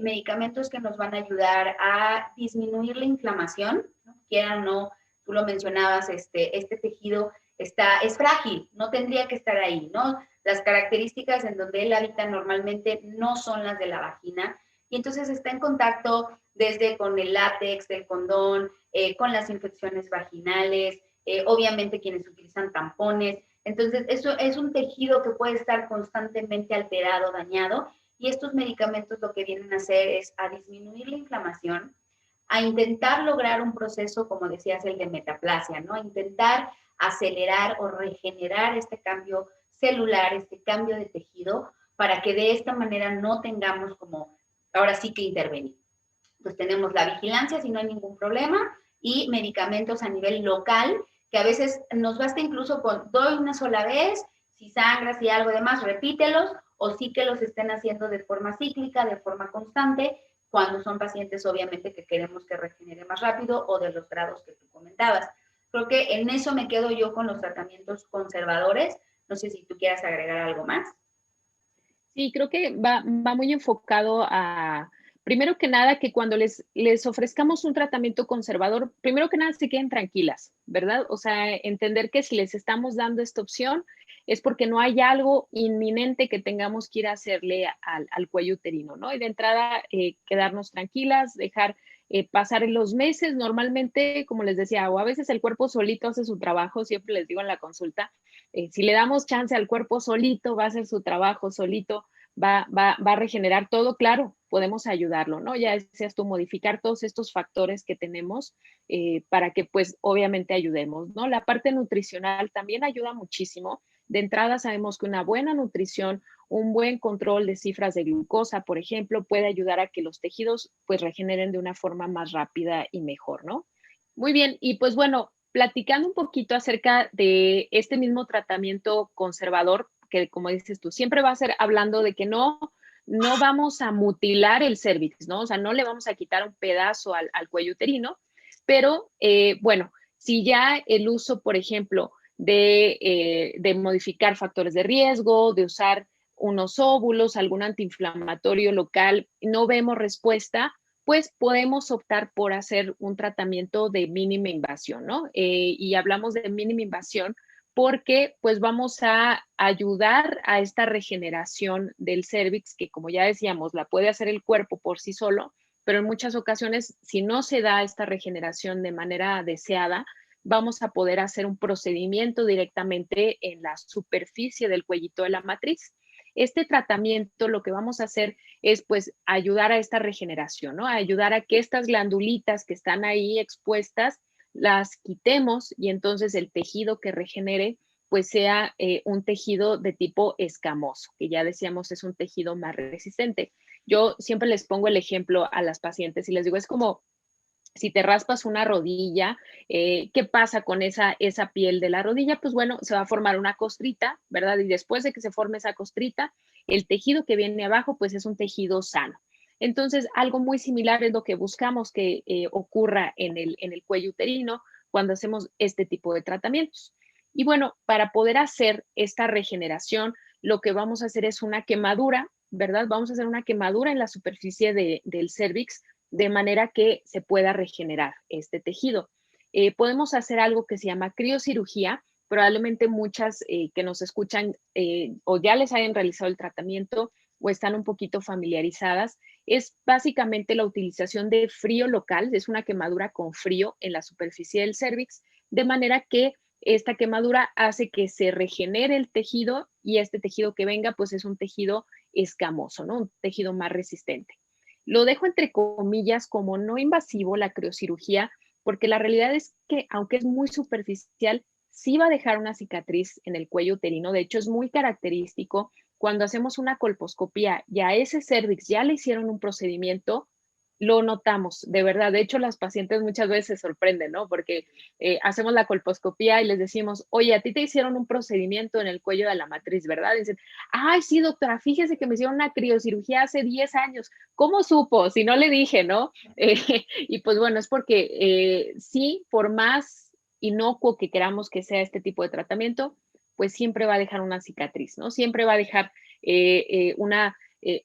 medicamentos que nos van a ayudar a disminuir la inflamación, ¿no? Quieran o no, tú lo mencionabas, este tejido es frágil, no tendría que estar ahí, ¿no? Las características en donde él habita normalmente no son las de la vagina y entonces está en contacto desde con el látex, el condón, con las infecciones vaginales, obviamente quienes utilizan tampones. Entonces, eso es un tejido que puede estar constantemente alterado, dañado, y estos medicamentos lo que vienen a hacer es a disminuir la inflamación, a intentar lograr un proceso, como decías, el de metaplasia, ¿no? A intentar acelerar o regenerar este cambio celular, este cambio de tejido, para que de esta manera no tengamos como, ahora sí que intervenir. Pues tenemos la vigilancia si no hay ningún problema y medicamentos a nivel local, que a veces nos basta incluso con doy una sola vez, si sangras y algo demás, repítelos, o sí que los estén haciendo de forma cíclica, de forma constante, cuando son pacientes obviamente que queremos que regenere más rápido o de los grados que tú comentabas. Creo que en eso me quedo yo con los tratamientos conservadores. No sé si tú quieras agregar algo más. Sí, creo que va muy enfocado a, primero que nada, que cuando les ofrezcamos un tratamiento conservador, primero que nada se queden tranquilas, ¿verdad? O sea, entender que si les estamos dando esta opción es porque no hay algo inminente que tengamos que ir a hacerle al cuello uterino, ¿no? Y de entrada, quedarnos tranquilas, dejar pasar los meses, normalmente, como les decía, o a veces el cuerpo solito hace su trabajo, siempre les digo en la consulta, si le damos chance al cuerpo solito, va a hacer su trabajo solito, va a regenerar todo, claro, podemos ayudarlo, ¿no? Ya seas tú modificar todos estos factores que tenemos para que pues obviamente ayudemos, ¿no? La parte nutricional también ayuda muchísimo. De entrada sabemos que una buena nutrición, un buen control de cifras de glucosa, por ejemplo, puede ayudar a que los tejidos pues regeneren de una forma más rápida y mejor, ¿no? Muy bien, y pues bueno, platicando un poquito acerca de este mismo tratamiento conservador, que como dices tú, siempre va a ser hablando de que no vamos a mutilar el cervix, ¿no? O sea, no le vamos a quitar un pedazo al cuello uterino, pero bueno, si ya el uso, por ejemplo, de modificar factores de riesgo, de usar unos óvulos, algún antiinflamatorio local, no vemos respuesta, pues podemos optar por hacer un tratamiento de mínima invasión, ¿no? Y hablamos de mínima invasión porque pues vamos a ayudar a esta regeneración del cervix, que como ya decíamos, la puede hacer el cuerpo por sí solo, pero en muchas ocasiones, si no se da esta regeneración de manera deseada, vamos a poder hacer un procedimiento directamente en la superficie del cuellito de la matriz. Este tratamiento lo que vamos a hacer es pues ayudar a esta regeneración, ¿no? A ayudar a que estas glandulitas que están ahí expuestas las quitemos y entonces el tejido que regenere pues sea un tejido de tipo escamoso, que ya decíamos es un tejido más resistente. Yo siempre les pongo el ejemplo a las pacientes y les digo, es como si te raspas una rodilla, ¿qué pasa con esa piel de la rodilla? Pues bueno, se va a formar una costrita, ¿verdad? Y después de que se forme esa costrita, el tejido que viene abajo, pues es un tejido sano. Entonces, algo muy similar es lo que buscamos que ocurra en el cuello uterino cuando hacemos este tipo de tratamientos. Y bueno, para poder hacer esta regeneración, lo que vamos a hacer es una quemadura, ¿verdad? Vamos a hacer una quemadura en la superficie del cervix de manera que se pueda regenerar este tejido. Podemos hacer algo que se llama criocirugía. Probablemente muchas que nos escuchan o ya les hayan realizado el tratamiento o están un poquito familiarizadas. Es básicamente la utilización de frío local, es una quemadura con frío en la superficie del cervix, de manera que esta quemadura hace que se regenere el tejido y este tejido que venga pues es un tejido escamoso, ¿no? Un tejido más resistente. Lo dejo entre comillas como no invasivo la criocirugía, porque la realidad es que aunque es muy superficial, sí va a dejar una cicatriz en el cuello uterino. De hecho, es muy característico cuando hacemos una colposcopía y a ese cervix ya le hicieron un procedimiento, lo notamos, de verdad. De hecho, las pacientes muchas veces se sorprenden, ¿no? Porque hacemos la colposcopía y les decimos, oye, a ti te hicieron un procedimiento en el cuello de la matriz, ¿verdad? Y dicen, ay, sí, doctora, fíjese que me hicieron una criocirugía hace 10 años. ¿Cómo supo? Si no le dije, ¿no? Y pues bueno, es porque sí, por más inocuo que queramos que sea este tipo de tratamiento, pues siempre va a dejar una cicatriz, ¿no? Siempre va a dejar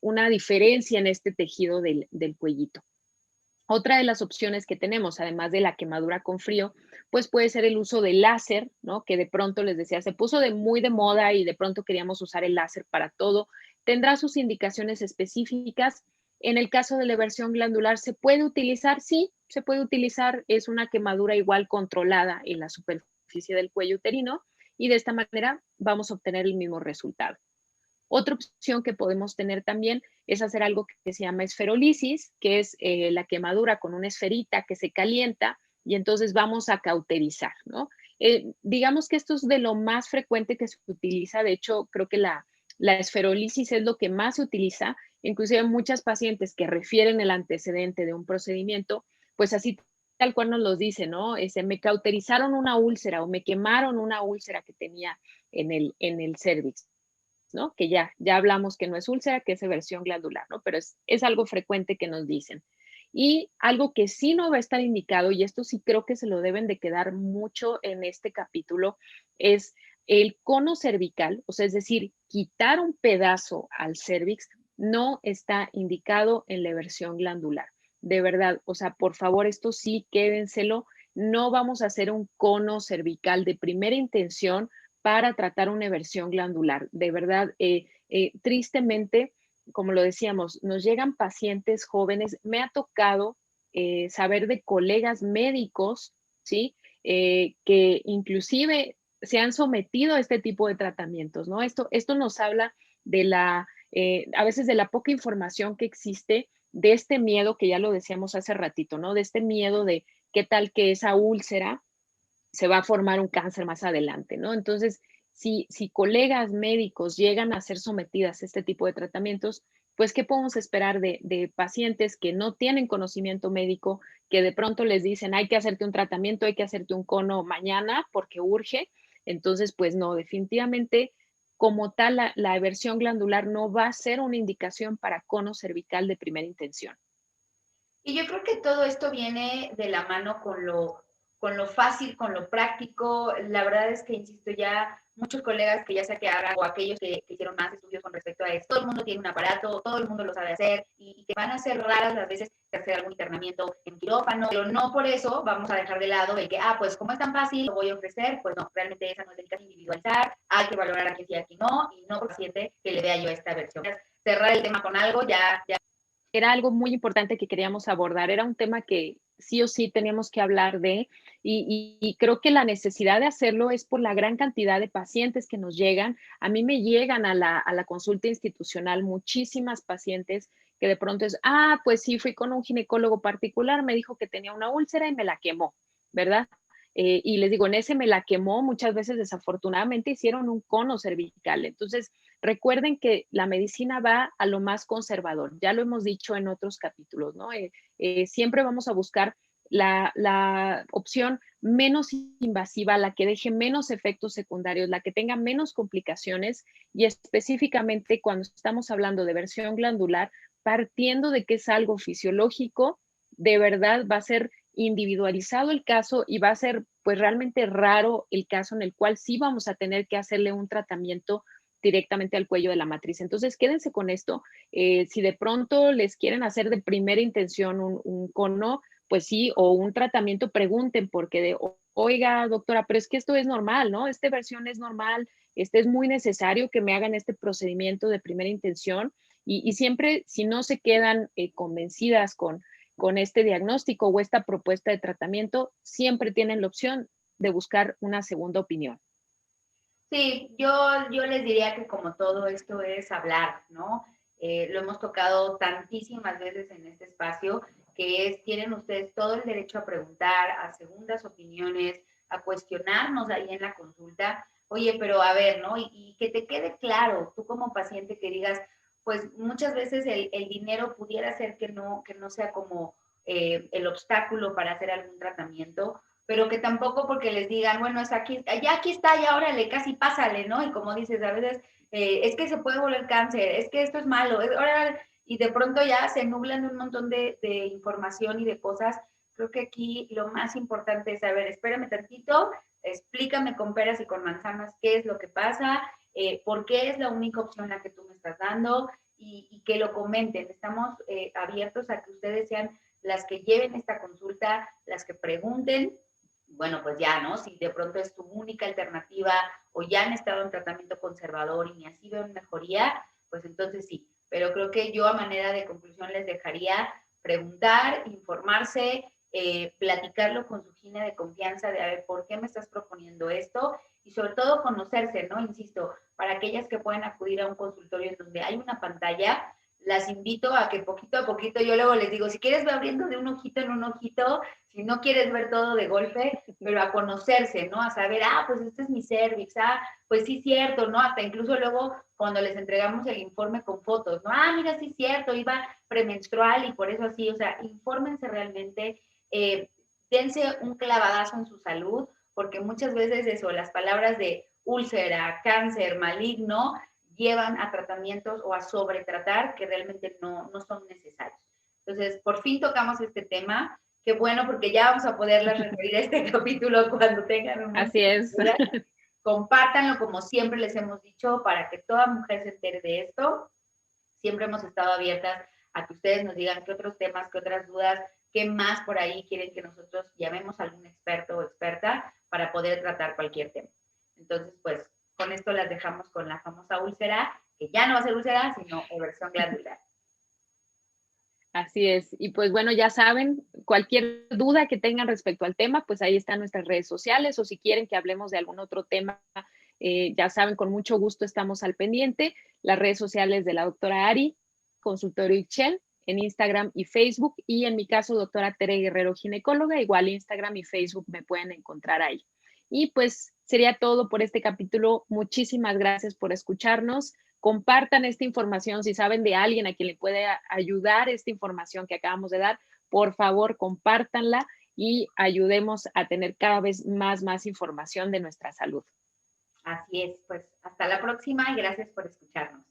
una diferencia en este tejido del cuellito. Otra de las opciones que tenemos, además de la quemadura con frío, pues puede ser el uso del láser, ¿no? Que de pronto les decía, se puso muy de moda y de pronto queríamos usar el láser para todo. Tendrá sus indicaciones específicas. En el caso de la versión glandular, ¿se puede utilizar? Sí, se puede utilizar. Es una quemadura igual controlada en la superficie superficie del cuello uterino y de esta manera vamos a obtener el mismo resultado. Otra opción que podemos tener también es hacer algo que se llama esferolisis, que es la quemadura con una esferita que se calienta y entonces vamos a cauterizar, ¿no? Digamos que esto es de lo más frecuente que se utiliza. De hecho, creo que la esferolisis es lo que más se utiliza. Inclusive muchas pacientes que refieren el antecedente de un procedimiento, pues así tal cual nos los dicen, ¿no? Me cauterizaron una úlcera o me quemaron una úlcera que tenía en el cervix. ¿No? Que ya hablamos que no es úlcera, que es versión glandular, ¿no? Pero es algo frecuente que nos dicen. Y algo que sí no va a estar indicado, y esto sí creo que se lo deben de quedar mucho en este capítulo, es el cono cervical, o sea, es decir, quitar un pedazo al cervix no está indicado en la versión glandular. De verdad, o sea, por favor, esto sí quédenselo. No vamos a hacer un cono cervical de primera intención para tratar una eversión glandular. De verdad, tristemente, como lo decíamos, nos llegan pacientes jóvenes. Me ha tocado saber de colegas médicos, ¿sí? Que inclusive se han sometido a este tipo de tratamientos, ¿no? Esto nos habla de a veces de la poca información que existe, de este miedo que ya lo decíamos hace ratito, ¿no? De este miedo de qué tal que esa úlcera se va a formar un cáncer más adelante, ¿no? Entonces, si colegas médicos llegan a ser sometidas a este tipo de tratamientos, pues, ¿qué podemos esperar de pacientes que no tienen conocimiento médico, que de pronto les dicen, hay que hacerte un tratamiento, hay que hacerte un cono mañana porque urge? Entonces, pues no, definitivamente, como tal, la eversión glandular no va a ser una indicación para cono cervical de primera intención. Y yo creo que todo esto viene de la mano con lo fácil, con lo práctico. La verdad es que, insisto, ya muchos colegas que ya sea que hagan o aquellos que hicieron más estudios con respecto a esto, todo el mundo tiene un aparato, todo el mundo lo sabe hacer y que van a ser raras las veces de hacer algún internamiento en quirófano, pero no por eso vamos a dejar de lado el que, pues como es tan fácil, lo voy a ofrecer, pues no, realmente esa no es dedicación individualizar, hay que valorar a quién sí y a quién no, y no por paciente que le vea yo esta versión. Cerrar el tema con algo, ya Era algo muy importante que queríamos abordar, era un tema que sí o sí teníamos que hablar de, y creo que la necesidad de hacerlo es por la gran cantidad de pacientes que nos llegan. A mí me llegan a la consulta institucional muchísimas pacientes que de pronto es, pues sí, fui con un ginecólogo particular, me dijo que tenía una úlcera y me la quemó, ¿verdad? Y les digo, en ese me la quemó, muchas veces desafortunadamente hicieron un cono cervical. Entonces, recuerden que la medicina va a lo más conservador, ya lo hemos dicho en otros capítulos, ¿no? Siempre vamos a buscar la opción menos invasiva, la que deje menos efectos secundarios, la que tenga menos complicaciones y específicamente cuando estamos hablando de versión glandular, partiendo de que es algo fisiológico, de verdad va a ser individualizado el caso y va a ser pues realmente raro el caso en el cual sí vamos a tener que hacerle un tratamiento directamente al cuello de la matriz. Entonces, quédense con esto. Si de pronto les quieren hacer de primera intención un cono, pues sí, o un tratamiento, pregunten, porque oiga, doctora, pero es que esto es normal, ¿no? Esta versión es normal, es muy necesario que me hagan este procedimiento de primera intención. Y siempre, si no se quedan convencidas con este diagnóstico o esta propuesta de tratamiento, siempre tienen la opción de buscar una segunda opinión. Sí, yo les diría que como todo esto es hablar, ¿no? Lo hemos tocado tantísimas veces en este espacio, que tienen ustedes todo el derecho a preguntar, a segundas opiniones, a cuestionarnos ahí en la consulta. Oye, pero a ver, ¿no? Y que te quede claro, tú como paciente que digas, pues muchas veces el dinero pudiera ser que no sea como el obstáculo para hacer algún tratamiento, pero que tampoco porque les digan, bueno, es aquí, ya aquí está, ya órale, casi pásale, ¿no? Y como dices, a veces es que se puede volver cáncer, es que esto es malo, órale, y de pronto ya se nublan un montón de información y de cosas. Creo que aquí lo más importante es saber, espérame tantito, explícame con peras y con manzanas qué es lo que pasa, por qué es la única opción la que tú me estás dando y que lo comenten. Estamos abiertos a que ustedes sean las que lleven esta consulta, las que pregunten, bueno, pues ya, ¿no? Si de pronto es tu única alternativa o ya han estado en tratamiento conservador y ni así ven mejoría, pues entonces sí. Pero creo que yo a manera de conclusión les dejaría preguntar, informarse, platicarlo con su gine de confianza de a ver por qué me estás proponiendo esto y sobre todo conocerse, ¿no? Insisto, para aquellas que pueden acudir a un consultorio en donde hay una pantalla, las invito a que poquito a poquito, yo luego les digo, si quieres ver abriendo de un ojito en un ojito, si no quieres ver todo de golpe, pero a conocerse, ¿no? A saber, pues este es mi cervix, pues sí, cierto, ¿no? Hasta incluso luego cuando les entregamos el informe con fotos, ¿no? Mira, sí, cierto, iba premenstrual y por eso así, o sea, infórmense realmente, dense un clavadazo en su salud, porque muchas veces eso, las palabras de úlcera, cáncer, maligno, llevan a tratamientos o a sobretratar que realmente no son necesarios. Entonces, por fin tocamos este tema. Qué bueno, porque ya vamos a poderles referir a este capítulo cuando tengan un Así es. Compártanlo como siempre les hemos dicho para que toda mujer se entere de esto. Siempre hemos estado abiertas a que ustedes nos digan qué otros temas, qué otras dudas, qué más por ahí quieren que nosotros llamemos a algún experto o experta para poder tratar cualquier tema. Entonces, pues, con esto las dejamos con la famosa úlcera, que ya no va a ser úlcera, sino versión glandular. Así es. Y pues bueno, ya saben, cualquier duda que tengan respecto al tema, pues ahí están nuestras redes sociales o si quieren que hablemos de algún otro tema, ya saben, con mucho gusto estamos al pendiente. Las redes sociales de la doctora Ari, consultorio Ixchel, en Instagram y Facebook. Y en mi caso, doctora Tere Guerrero, ginecóloga, igual Instagram y Facebook me pueden encontrar ahí. Y pues sería todo por este capítulo. Muchísimas gracias por escucharnos. Compartan esta información. Si saben de alguien a quien le puede ayudar esta información que acabamos de dar, por favor, compártanla y ayudemos a tener cada vez más información de nuestra salud. Así es, pues hasta la próxima y gracias por escucharnos.